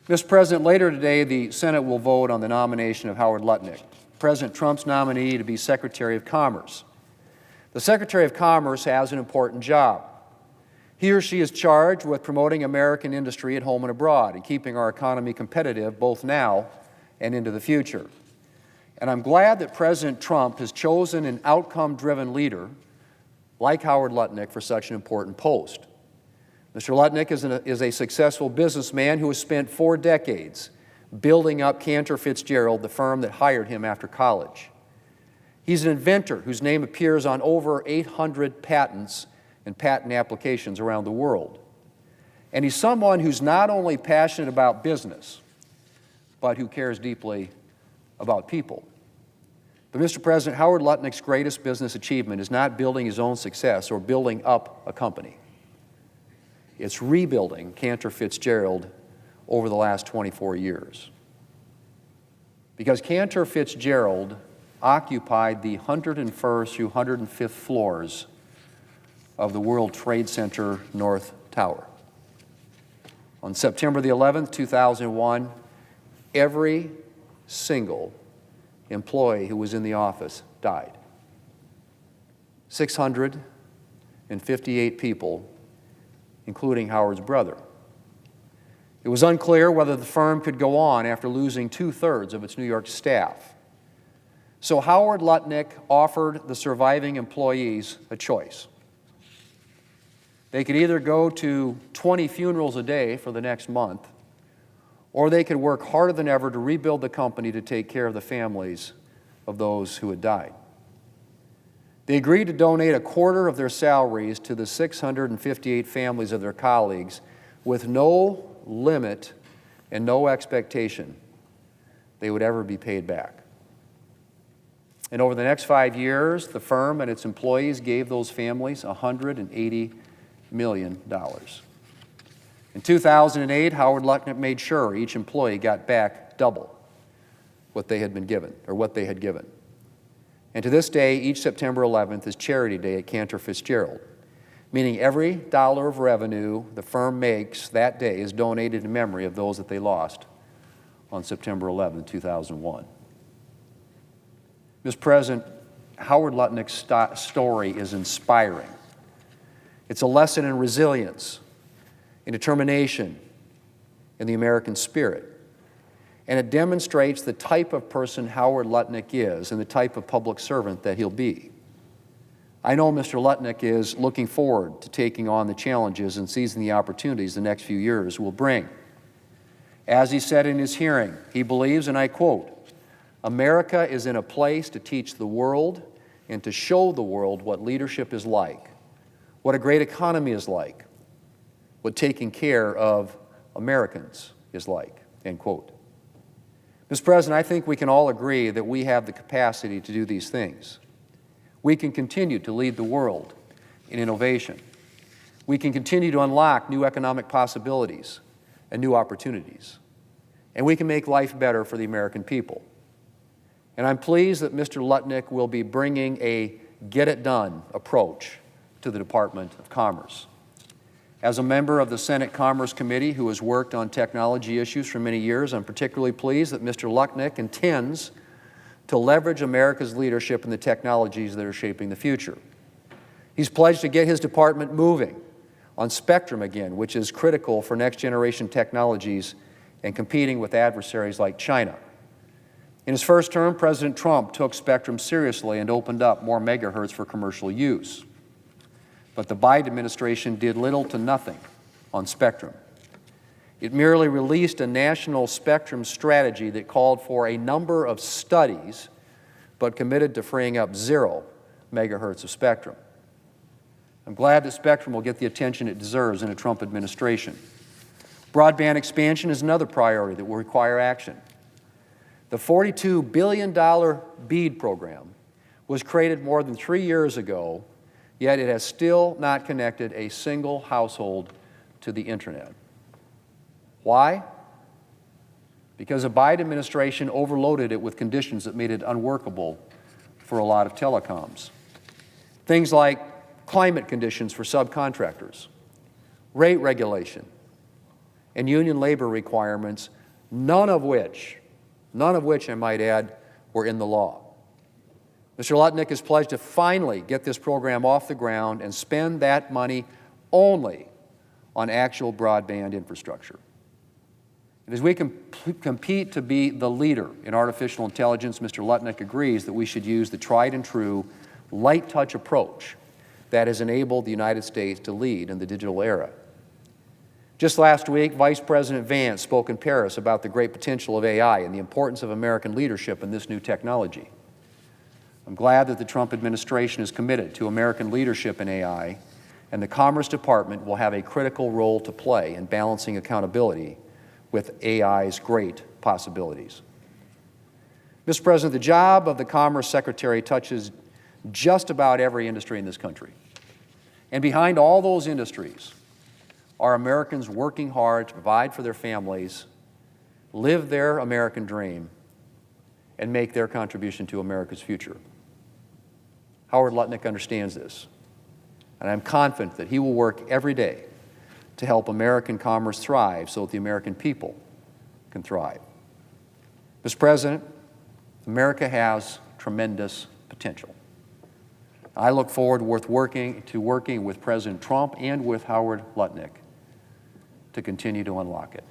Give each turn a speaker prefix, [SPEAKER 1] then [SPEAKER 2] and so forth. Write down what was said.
[SPEAKER 1] Mr. President, later today, the Senate will vote on the nomination of Howard Lutnick, President Trump's nominee to be Secretary of Commerce. The Secretary of Commerce has an important job. He or she is charged with promoting American industry at home and abroad and keeping our economy competitive both now and into the future. And I'm glad that President Trump has chosen an outcome-driven leader like Howard Lutnick for such an important post. Mr. Lutnick is a successful businessman who has spent 4 decades building up Cantor Fitzgerald, the firm that hired him after college. He's an inventor whose name appears on over 800 patents and patent applications around the world. And he's someone who's not only passionate about business, but who cares deeply about people. But Mr. President, Howard Lutnick's greatest business achievement is not building his own success or building up a company. It's rebuilding Cantor Fitzgerald over the last 24 years. Because Cantor Fitzgerald occupied the 101st through 105th floors of the World Trade Center North Tower. On September the 11th, 2001, every single employee who was in the office died. 658 people, including Howard's brother. It was unclear whether the firm could go on after losing 2/3 of its New York staff. So Howard Lutnick offered the surviving employees a choice. They could either go to 20 funerals a day for the next month, or they could work harder than ever to rebuild the company to take care of the families of those who had died. They agreed to donate 1/4 of their salaries to the 658 families of their colleagues with no limit and no expectation they would ever be paid back. And over the next 5 years, the firm and its employees gave those families $180 million. In 2008, Howard Lutnick made sure each employee got back double what they had been given, or what they had given. And to this day, each September 11th is Charity Day at Cantor Fitzgerald, meaning every dollar of revenue the firm makes that day is donated in memory of those that they lost on September 11, 2001. Mr. President, Howard Lutnick's story is inspiring. It's a lesson in resilience, in determination, in the American spirit. And it demonstrates the type of person Howard Lutnick is and the type of public servant that he'll be. I know Mr. Lutnick is looking forward to taking on the challenges and seizing the opportunities the next few years will bring. As he said in his hearing, he believes, and I quote, "America is in a place to teach the world and to show the world what leadership is like, what a great economy is like, what taking care of Americans is like," end quote. Mr. President, I think we can all agree that we have the capacity to do these things. We can continue to lead the world in innovation. We can continue to unlock new economic possibilities and new opportunities. And we can make life better for the American people. And I'm pleased that Mr. Lutnick will be bringing a get-it-done approach to the Department of Commerce. As a member of the Senate Commerce Committee who has worked on technology issues for many years, I'm particularly pleased that Mr. Lutnick intends to leverage America's leadership in the technologies that are shaping the future. He's pledged to get his department moving on spectrum again, which is critical for next-generation technologies and competing with adversaries like China. In his first term, President Trump took spectrum seriously and opened up more megahertz for commercial use. But the Biden administration did little to nothing on spectrum. It merely released a national spectrum strategy that called for a number of studies, but committed to freeing up 0 megahertz of spectrum. I'm glad that spectrum will get the attention it deserves in a Trump administration. Broadband expansion is another priority that will require action. The $42 billion BEAD program was created more than 3 years ago, yet it has still not connected a single household to the internet. Why? Because the Biden administration overloaded it with conditions that made it unworkable for a lot of telecoms. Things like climate conditions for subcontractors, rate regulation, and union labor requirements, none of which, I might add, were in the law. Mr. Lutnick has pledged to finally get this program off the ground and spend that money only on actual broadband infrastructure. And as we compete to be the leader in artificial intelligence, Mr. Lutnick agrees that we should use the tried and true light touch approach that has enabled the United States to lead in the digital era. Just last week, Vice President Vance spoke in Paris about the great potential of AI and the importance of American leadership in this new technology. I'm glad that the Trump administration is committed to American leadership in AI, and the Commerce Department will have a critical role to play in balancing accountability with AI's great possibilities. Mr. President, the job of the Commerce Secretary touches just about every industry in this country. And behind all those industries are Americans working hard to provide for their families, live their American dream, and make their contribution to America's future. Howard Lutnick understands this, and I'm confident that he will work every day to help American commerce thrive so that the American people can thrive. Mr. President, America has tremendous potential. I look forward to working with President Trump and with Howard Lutnick to continue to unlock it.